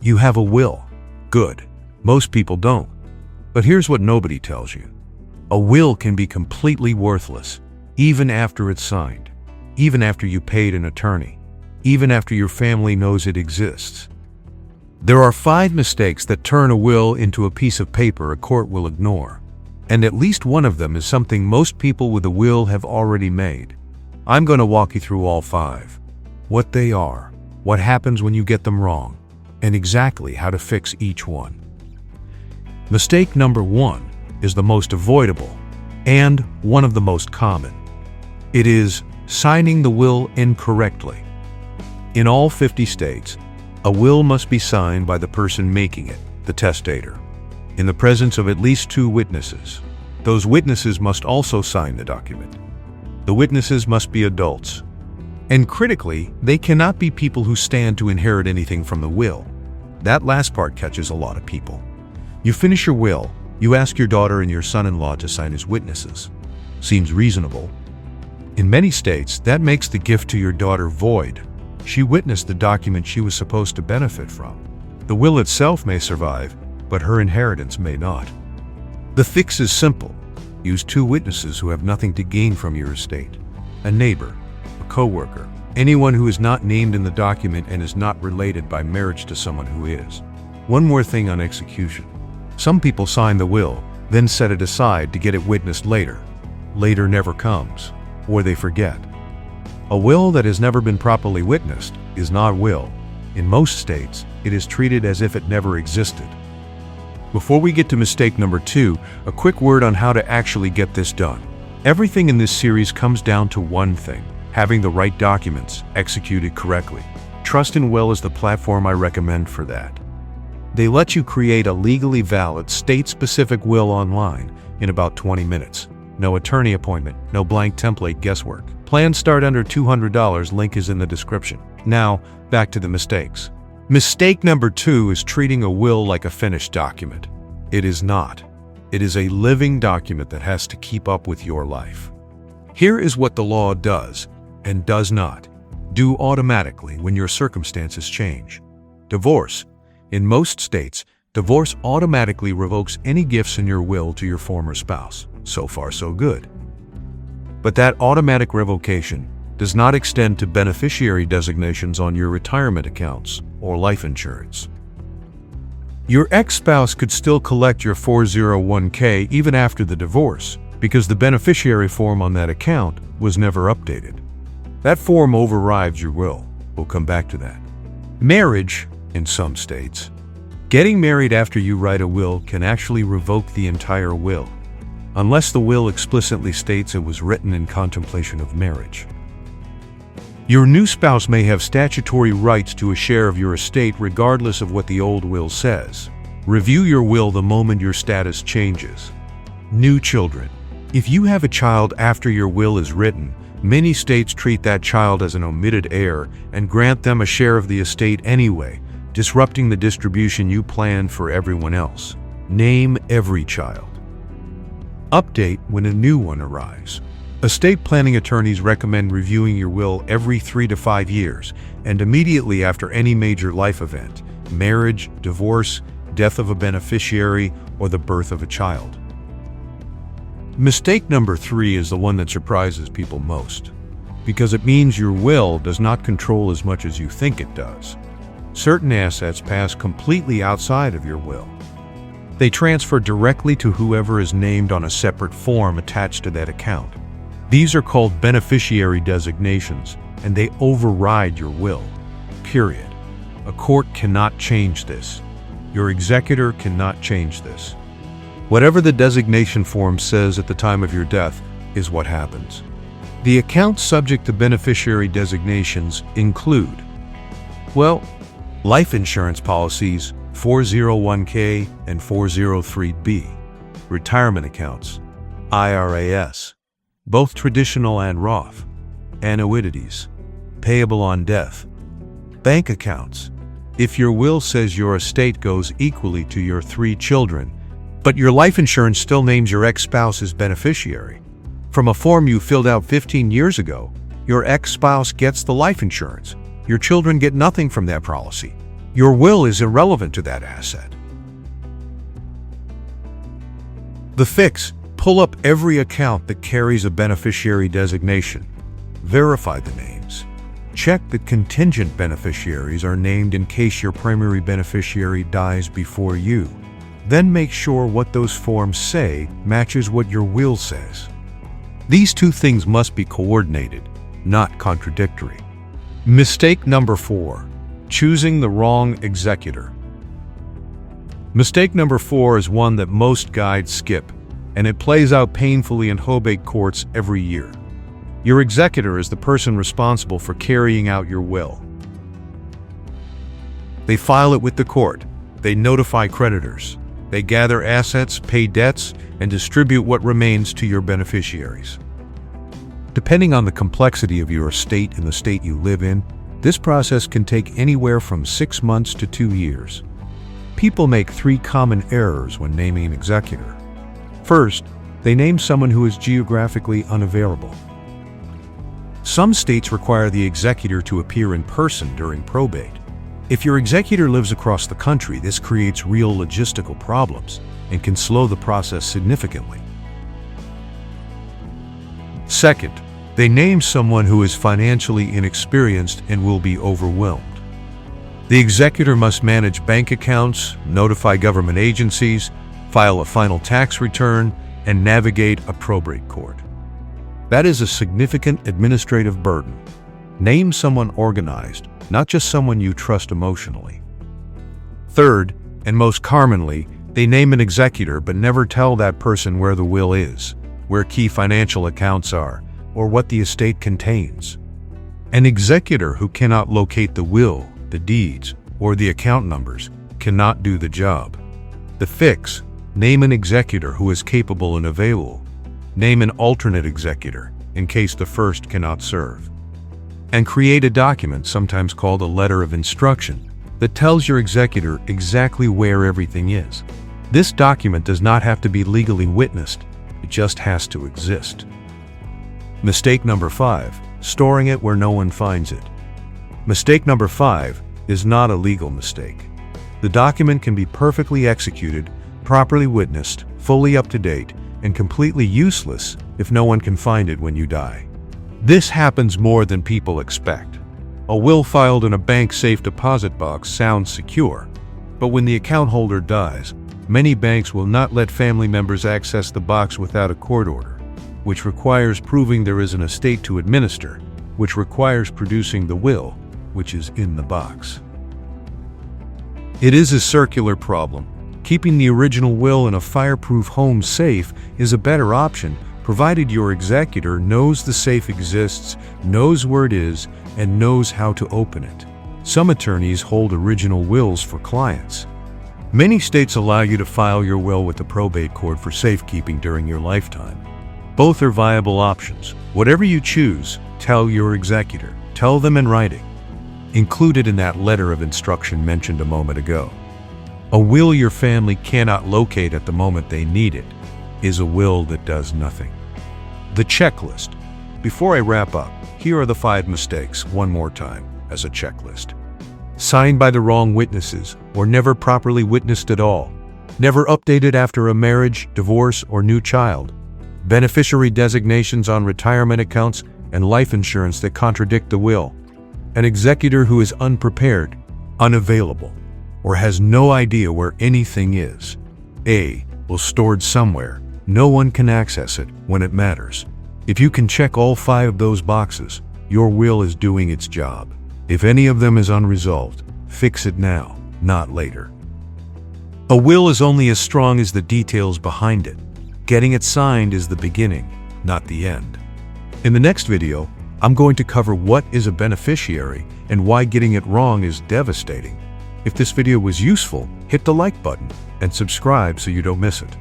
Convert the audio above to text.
You have a will. Good. Most people don't. But here's what nobody tells you. A will can be completely worthless, even after it's signed, even after you paid an attorney, even after your family knows it exists. There are 5 mistakes that turn a will into a piece of paper a court will ignore, and at least one of them is something most people with a will have already made. I'm going to walk you through all 5, what they are, what happens when you get them wrong, and exactly how to fix each one. Mistake number 1 is the most avoidable and one of the most common. It is signing the will incorrectly. In all 50 states, a will must be signed by the person making it, the testator, in the presence of at least 2 witnesses. Those witnesses must also sign the document. The witnesses must be adults. And critically, they cannot be people who stand to inherit anything from the will. That last part catches a lot of people. You finish your will, you ask your daughter and your son-in-law to sign as witnesses. Seems reasonable. In many states, that makes the gift to your daughter void. She witnessed the document she was supposed to benefit from. The will itself may survive, but her inheritance may not. The fix is simple. Use 2 witnesses who have nothing to gain from your estate. A neighbor, a co-worker, anyone who is not named in the document and is not related by marriage to someone who is. One more thing on execution. Some people sign the will, then set it aside to get it witnessed later. Later never comes, or they forget. A will that has never been properly witnessed is not a will. In most states, it is treated as if it never existed. Before we get to mistake number 2, a quick word on how to actually get this done. Everything in this series comes down to one thing: having the right documents executed correctly. Trust in Will is the platform I recommend for that. They let you create a legally valid, state-specific will online in about 20 minutes. No attorney appointment, no blank template guesswork. Plans start under $200, link is in the description. Now, back to the mistakes. Mistake number 2 is treating a will like a finished document. It is not. It is a living document that has to keep up with your life. Here is what the law does and does not do automatically when your circumstances change. Divorce. In most states, divorce automatically revokes any gifts in your will to your former spouse. So far, so good. But that automatic revocation does not extend to beneficiary designations on your retirement accounts or life insurance. Your ex-spouse could still collect your 401k even after the divorce because the beneficiary form on that account was never updated. That form overrides your will. We'll come back to that. Marriage. In some states, getting married after you write a will can actually revoke the entire will, unless the will explicitly states it was written in contemplation of marriage. Your new spouse may have statutory rights to a share of your estate regardless of what the old will says. Review your will the moment your status changes. New children. If you have a child after your will is written, many states treat that child as an omitted heir and grant them a share of the estate anyway, disrupting the distribution you planned for everyone else. Name every child. Update when a new one arrives. Estate planning attorneys recommend reviewing your will every 3 to 5 years and immediately after any major life event: marriage, divorce, death of a beneficiary, or the birth of a child. Mistake number 3 is the one that surprises people most, because it means your will does not control as much as you think it does. Certain assets pass completely outside of your will. They transfer directly to whoever is named on a separate form attached to that account. These are called beneficiary designations, and they override your will. Period. A court cannot change this. Your executor cannot change this. Whatever the designation form says at the time of your death is what happens. The accounts subject to beneficiary designations include, well, life insurance policies, 401k and 403b, retirement accounts, IRAs, both traditional and Roth, annuities, payable on death, bank accounts. If your will says your estate goes equally to your 3 children, but your life insurance still names your ex-spouse as beneficiary, from a form you filled out 15 years ago, your ex-spouse gets the life insurance. Your children get nothing from that policy. Your will is irrelevant to that asset. The fix: pull up every account that carries a beneficiary designation. Verify the names. Check that contingent beneficiaries are named in case your primary beneficiary dies before you. Then make sure what those forms say matches what your will says. These two things must be coordinated, not contradictory. Mistake number 4: choosing the wrong executor. Mistake number 4 is one that most guides skip, and it plays out painfully in probate courts every year. Your executor is the person responsible for carrying out your will. They file it with the court, they notify creditors, they gather assets, pay debts, and distribute what remains to your beneficiaries. Depending on the complexity of your estate and the state you live in, this process can take anywhere from 6 months to 2 years. People make 3 common errors when naming an executor. First, they name someone who is geographically unavailable. Some states require the executor to appear in person during probate. If your executor lives across the country, this creates real logistical problems and can slow the process significantly. Second, they name someone who is financially inexperienced and will be overwhelmed. The executor must manage bank accounts, notify government agencies, file a final tax return, and navigate a probate court. That is a significant administrative burden. Name someone organized, not just someone you trust emotionally. Third, and most commonly, they name an executor but never tell that person where the will is, where key financial accounts are, or what the estate contains. An executor who cannot locate the will, the deeds, or the account numbers cannot do the job. The fix: name an executor who is capable and available. Name an alternate executor in case the first cannot serve. And create a document, sometimes called a letter of instruction, that tells your executor exactly where everything is. This document does not have to be legally witnessed, it just has to exist. Mistake number 5: storing it where no one finds it. Mistake number 5 is not a legal mistake. The document can be perfectly executed, properly witnessed, fully up to date, and completely useless if no one can find it when you die. This happens more than people expect. A will filed in a bank safe deposit box sounds secure, but when the account holder dies, many banks will not let family members access the box without a court order, which requires proving there is an estate to administer, which requires producing the will, which is in the box. It is a circular problem. Keeping the original will in a fireproof home safe is a better option, provided your executor knows the safe exists, knows where it is, and knows how to open it. Some attorneys hold original wills for clients. Many states allow you to file your will with the probate court for safekeeping during your lifetime. Both are viable options. Whatever you choose, tell your executor. Tell them in writing. Included in that letter of instruction mentioned a moment ago. A will your family cannot locate at the moment they need it is a will that does nothing. The checklist. Before I wrap up, here are the 5 mistakes one more time as a checklist. Signed by the wrong witnesses or never properly witnessed at all. Never updated after a marriage, divorce, or new child. Beneficiary designations on retirement accounts and life insurance that contradict the will. An executor who is unprepared, unavailable, or has no idea where anything is. A. Was stored somewhere. No one can access it when it matters. If you can check all 5 of those boxes, your will is doing its job. If any of them is unresolved, fix it now, not later. A will is only as strong as the details behind it. Getting it signed is the beginning, not the end. In the next video, I'm going to cover what is a beneficiary and why getting it wrong is devastating. If this video was useful, hit the like button and subscribe so you don't miss it.